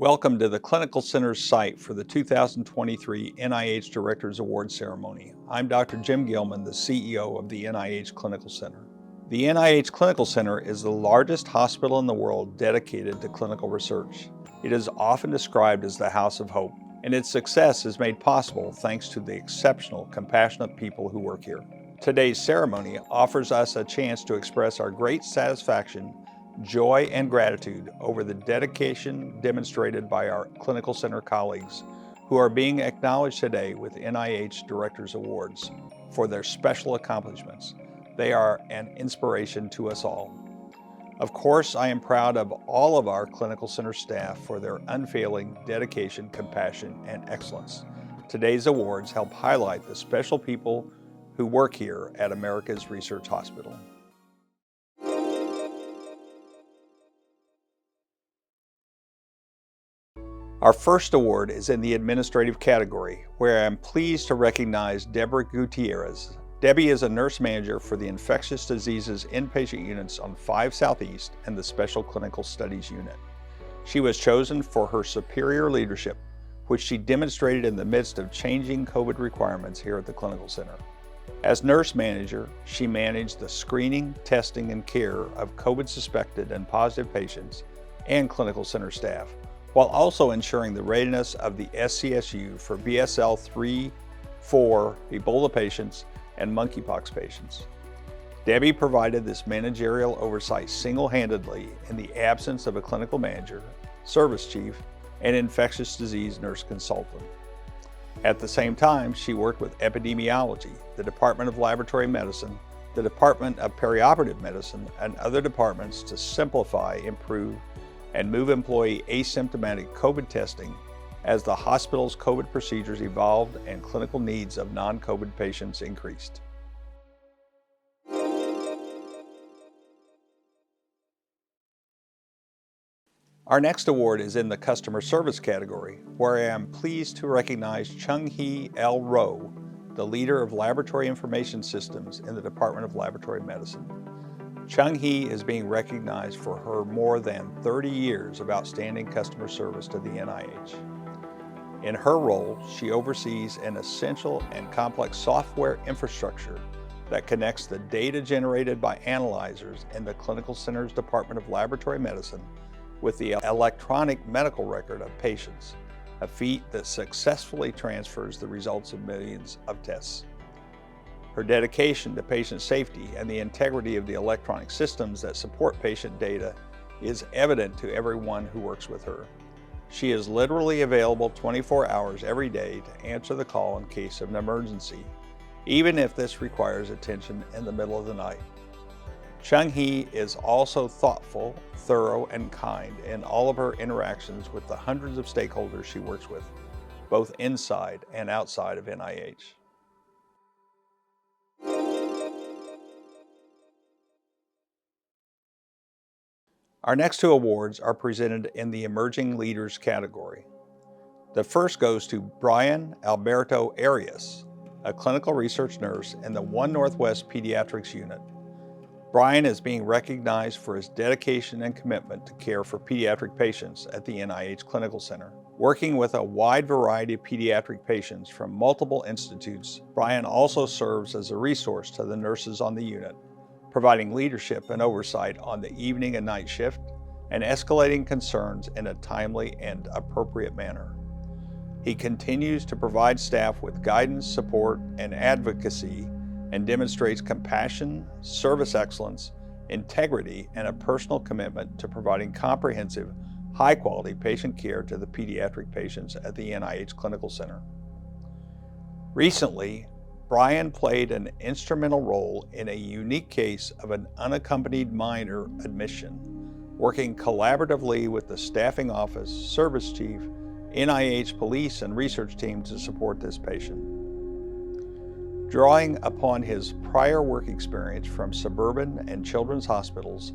Welcome to the Clinical Center's site for the 2023 NIH Directors Award Ceremony. I'm Dr. Jim Gilman, the CEO of the NIH Clinical Center. The NIH Clinical Center is the largest hospital in the world dedicated to clinical research. It is often described as the House of Hope, and its success is made possible thanks to the exceptional, compassionate people who work here. Today's ceremony offers us a chance to express our great satisfaction, joy, and gratitude over the dedication demonstrated by our Clinical Center colleagues who are being acknowledged today with NIH Directors Awards for their special accomplishments. They are an inspiration to us all. Of course, I am proud of all of our Clinical Center staff for their unfailing dedication, compassion, and excellence. Today's awards help highlight the special people who work here at America's Research Hospital. Our first award is in the administrative category, where I am pleased to recognize Deborah Gutierrez. Debbie is a nurse manager for the Infectious Diseases Inpatient Units on 5 Southeast and the Special Clinical Studies Unit. She was chosen for her superior leadership, which she demonstrated in the midst of changing COVID requirements here at the Clinical Center. As nurse manager, she managed the screening, testing, and care of COVID-suspected and positive patients and Clinical Center staff, while also ensuring the readiness of the SCSU for BSL-3, 4, Ebola patients, and monkeypox patients. Debbie provided this managerial oversight single-handedly in the absence of a clinical manager, service chief, and infectious disease nurse consultant. At the same time, she worked with epidemiology, the Department of Laboratory Medicine, the Department of Perioperative Medicine, and other departments to simplify, improve, and move employee asymptomatic COVID testing as the hospital's COVID procedures evolved and clinical needs of non-COVID patients increased. Our next award is in the customer service category, where I am pleased to recognize Chung-Hee L. Rowe, the leader of Laboratory Information Systems in the Department of Laboratory Medicine. Chung-Hee is being recognized for her more than 30 years of outstanding customer service to the NIH. In her role, she oversees an essential and complex software infrastructure that connects the data generated by analyzers in the Clinical Center's Department of Laboratory Medicine with the electronic medical record of patients, a feat that successfully transfers the results of millions of tests. Her dedication to patient safety and the integrity of the electronic systems that support patient data is evident to everyone who works with her. She is literally available 24 hours every day to answer the call in case of an emergency, even if this requires attention in the middle of the night. Chung-Hee is also thoughtful, thorough, and kind in all of her interactions with the hundreds of stakeholders she works with, both inside and outside of NIH. Our next 2 awards are presented in the Emerging Leaders category. The first goes to Brian Alberto Arias, a clinical research nurse in the 1 Northwest Pediatrics Unit. Brian is being recognized for his dedication and commitment to care for pediatric patients at the NIH Clinical Center. Working with a wide variety of pediatric patients from multiple institutes, Brian also serves as a resource to the nurses on the unit, providing leadership and oversight on the evening and night shift, and escalating concerns in a timely and appropriate manner. He continues to provide staff with guidance, support, and advocacy, and demonstrates compassion, service excellence, integrity, and a personal commitment to providing comprehensive, high-quality patient care to the pediatric patients at the NIH Clinical Center. Recently, Brian played an instrumental role in a unique case of an unaccompanied minor admission, working collaboratively with the staffing office, service chief, NIH police, and research team to support this patient. Drawing upon his prior work experience from suburban and children's hospitals,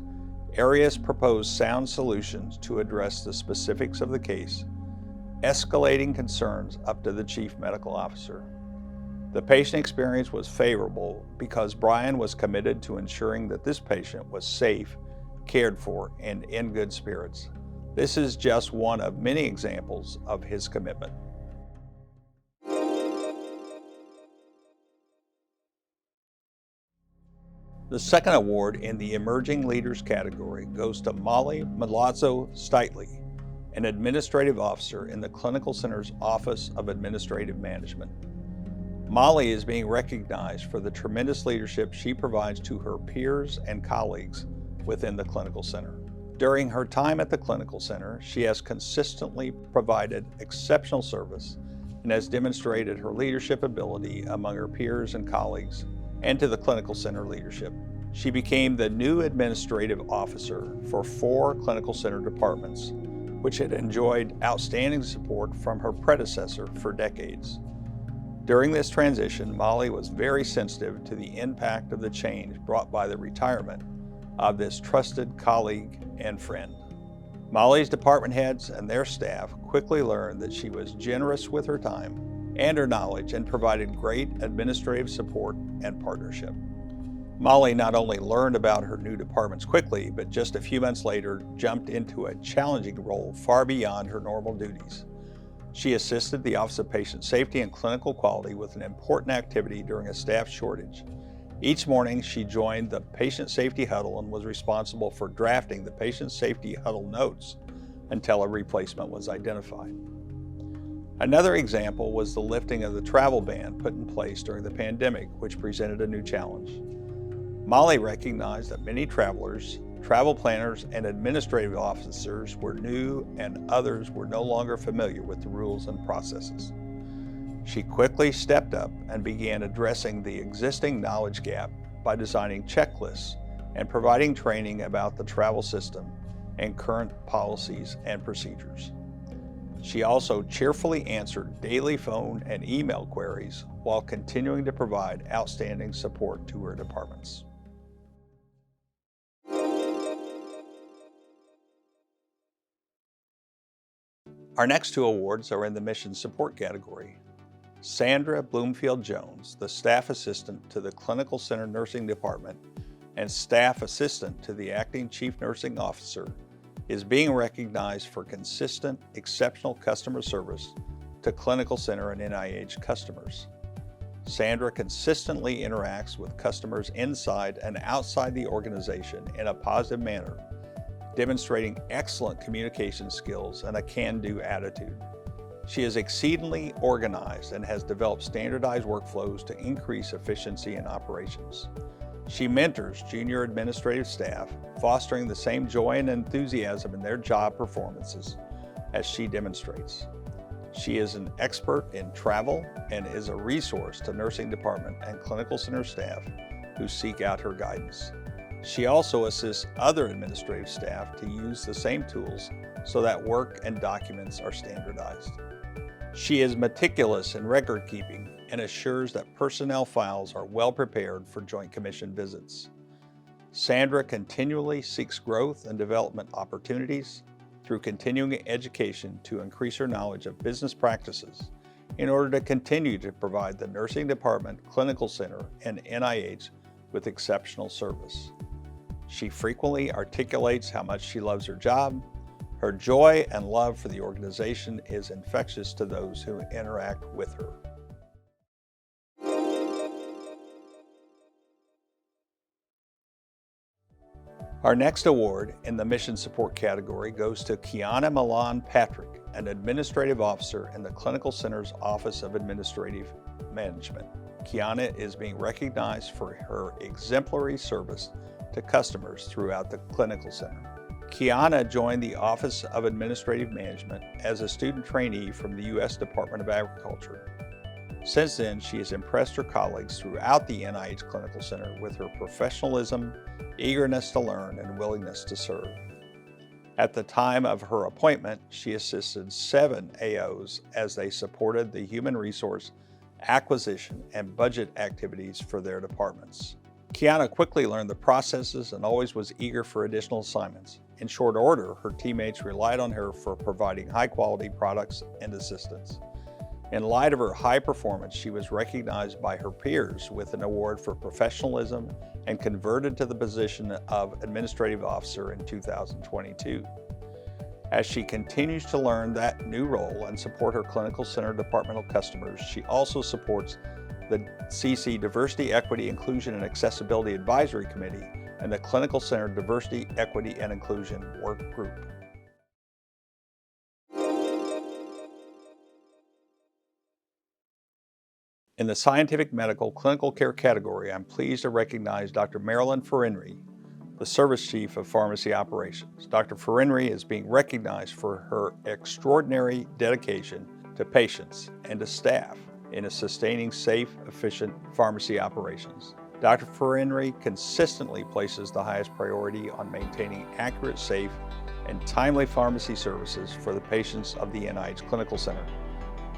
Arias proposed sound solutions to address the specifics of the case, escalating concerns up to the chief medical officer. The patient experience was favorable because Brian was committed to ensuring that this patient was safe, cared for, and in good spirits. This is just one of many examples of his commitment. The second award in the Emerging Leaders category goes to Molly Milazzo-Steitley, an administrative officer in the Clinical Center's Office of Administrative Management. Molly is being recognized for the tremendous leadership she provides to her peers and colleagues within the Clinical Center. During her time at the Clinical Center, she has consistently provided exceptional service and has demonstrated her leadership ability among her peers and colleagues and to the Clinical Center leadership. She became the new administrative officer for 4 Clinical Center departments, which had enjoyed outstanding support from her predecessor for decades. During this transition, Molly was very sensitive to the impact of the change brought by the retirement of this trusted colleague and friend. Molly's department heads and their staff quickly learned that she was generous with her time and her knowledge and provided great administrative support and partnership. Molly not only learned about her new departments quickly, but just a few months later jumped into a challenging role far beyond her normal duties. She assisted the Office of Patient Safety and Clinical Quality with an important activity during a staff shortage. Each morning, she joined the Patient Safety Huddle and was responsible for drafting the Patient Safety Huddle notes until a replacement was identified. Another example was the lifting of the travel ban put in place during the pandemic, which presented a new challenge. Molly recognized that many travelers, travel planners, and administrative officers were new and others were no longer familiar with the rules and processes. She quickly stepped up and began addressing the existing knowledge gap by designing checklists and providing training about the travel system and current policies and procedures. She also cheerfully answered daily phone and email queries while continuing to provide outstanding support to her departments. Our next 2 awards are in the Mission Support category. Sandra Bloomfield-Jones, the Staff Assistant to the Clinical Center Nursing Department and Staff Assistant to the Acting Chief Nursing Officer, is being recognized for consistent, exceptional customer service to Clinical Center and NIH customers. Sandra consistently interacts with customers inside and outside the organization in a positive manner, demonstrating excellent communication skills and a can-do attitude. She is exceedingly organized and has developed standardized workflows to increase efficiency in operations. She mentors junior administrative staff, fostering the same joy and enthusiasm in their job performances as she demonstrates. She is an expert in travel and is a resource to nursing department and clinical center staff who seek out her guidance. She also assists other administrative staff to use the same tools so that work and documents are standardized. She is meticulous in record keeping and assures that personnel files are well prepared for Joint Commission visits. Sandra continually seeks growth and development opportunities through continuing education to increase her knowledge of business practices in order to continue to provide the nursing department, clinical center, and NIH with exceptional service. She frequently articulates how much she loves her job. Her joy and love for the organization is infectious to those who interact with her. Our next award in the Mission Support category goes to Kiana Milan Patrick, an administrative officer in the Clinical Center's Office of Administrative Management. Kiana is being recognized for her exemplary service to customers throughout the Clinical Center. Kiana joined the Office of Administrative Management as a student trainee from the U.S. Department of Agriculture. Since then, she has impressed her colleagues throughout the NIH Clinical Center with her professionalism, eagerness to learn, and willingness to serve. At the time of her appointment, she assisted 7 AOs as they supported the human resource, acquisition, and budget activities for their departments. Kiana quickly learned the processes and always was eager for additional assignments. In short order, her teammates relied on her for providing high-quality products and assistance. In light of her high performance, she was recognized by her peers with an award for professionalism and converted to the position of administrative officer in 2022. As she continues to learn that new role and support her clinical center departmental customers, she also supports the CC Diversity, Equity, Inclusion, and Accessibility Advisory Committee and the Clinical Center Diversity, Equity, and Inclusion Work Group. In the scientific, medical, clinical care category, I'm pleased to recognize Dr. Marilyn Ferinry, the Service Chief of Pharmacy Operations. Dr. Ferinry is being recognized for her extraordinary dedication to patients and to staff in sustaining safe, efficient pharmacy operations. Dr. Ferinry consistently places the highest priority on maintaining accurate, safe, and timely pharmacy services for the patients of the NIH Clinical Center.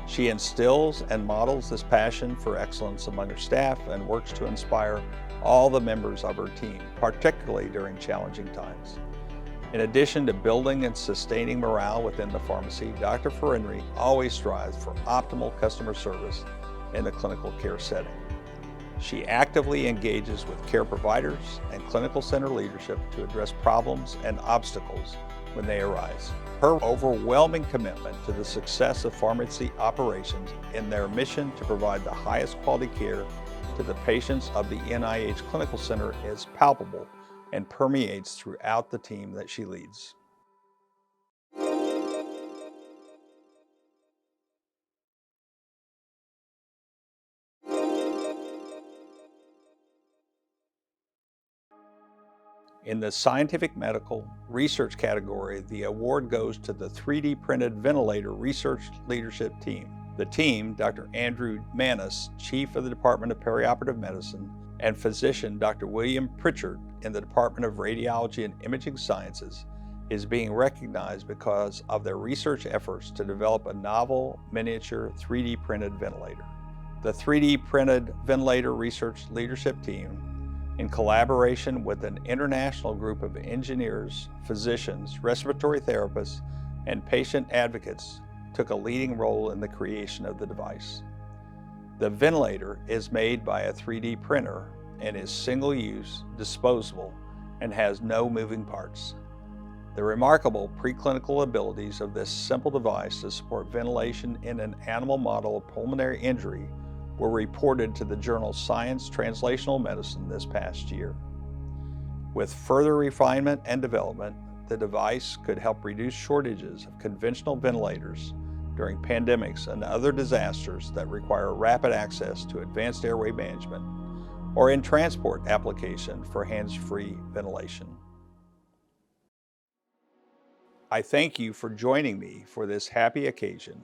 She instills and models this passion for excellence among her staff and works to inspire all the members of her team, particularly during challenging times. In addition to building and sustaining morale within the pharmacy, Dr. Ferinry always strives for optimal customer service in the clinical care setting. She actively engages with care providers and clinical center leadership to address problems and obstacles when they arise. Her overwhelming commitment to the success of pharmacy operations in their mission to provide the highest quality care to the patients of the NIH Clinical Center is palpable and permeates throughout the team that she leads. In the scientific medical research category, the award goes to the 3D printed ventilator research leadership team. The team, Dr. Andrew Manis, Chief of the Department of Perioperative Medicine, and physician Dr. William Pritchard in the Department of Radiology and Imaging Sciences, is being recognized because of their research efforts to develop a novel miniature 3D printed ventilator. The 3D printed ventilator research leadership team, in collaboration with an international group of engineers, physicians, respiratory therapists, and patient advocates, took a leading role in the creation of the device. The ventilator is made by a 3D printer and is single-use, disposable, and has no moving parts. The remarkable preclinical abilities of this simple device to support ventilation in an animal model of pulmonary injury were reported to the journal Science Translational Medicine this past year. With further refinement and development, the device could help reduce shortages of conventional ventilators during pandemics and other disasters that require rapid access to advanced airway management, or in transport application for hands-free ventilation. I thank you for joining me for this happy occasion